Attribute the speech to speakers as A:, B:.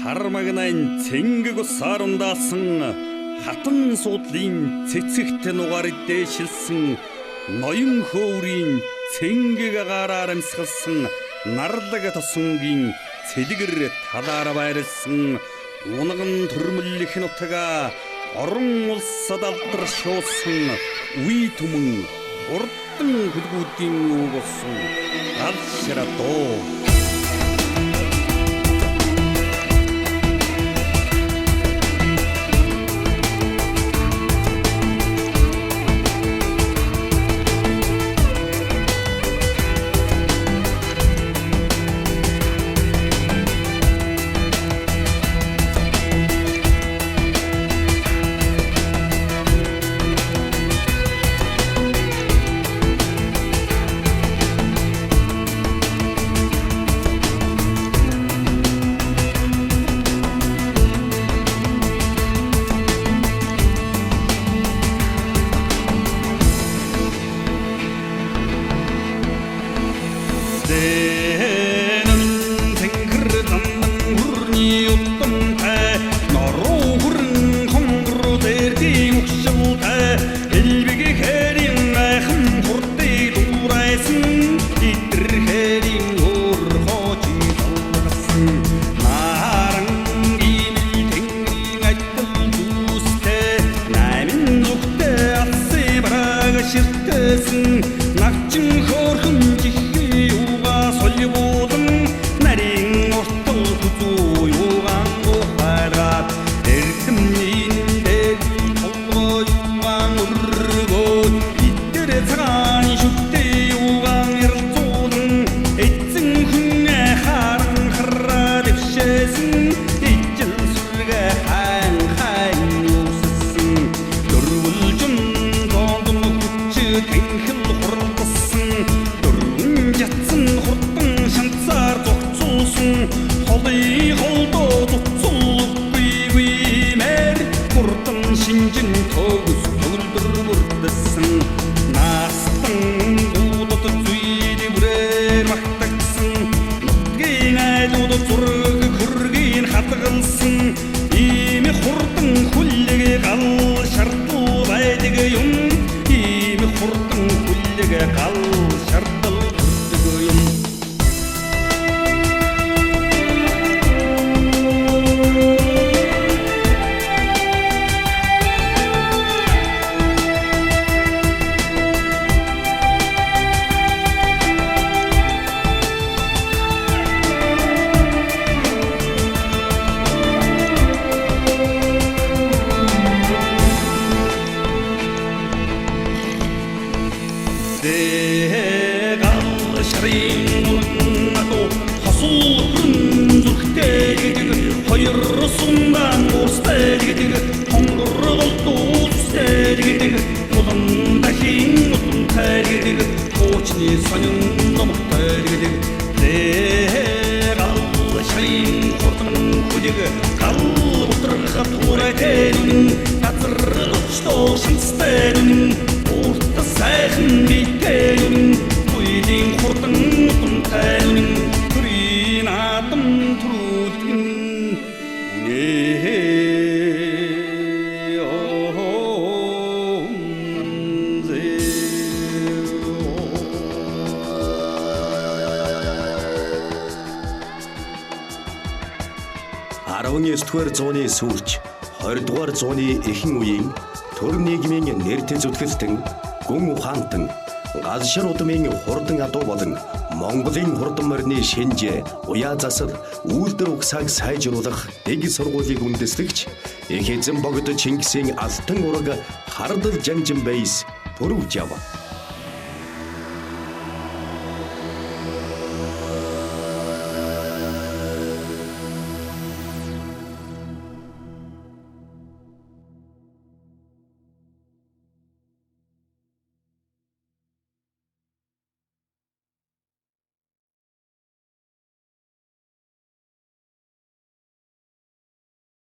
A: Хармагнайн цэнгэг саарундаасан хатан суудлын цэцэгт нугаар дээшилсэн ноён хөөрийн цэнгэг агаараар амсгалсан нарлаг тосонгийн цэлгэр талаар байрлсан унган төрмөлөх нутага орон улсад алдаршуулсан үе түмэн урдан хөлгүүдийн үг болсон гал ширатоо.
B: Дэх зууны сүүлч 20 дугаар зууны эхэн үеийн төр нийгмийн нэртэй зүтгэлтэн гүн ухаантан гал шар удмын хурдан адуу болон Монголын хурдан морины шинж уяа засал үйлдвэр угсааг сайжруулах дэг сургуулийг үндэслэгч их эзэн богд Чингисийн алтан ураг хардал жанжин байс төрөвж яв.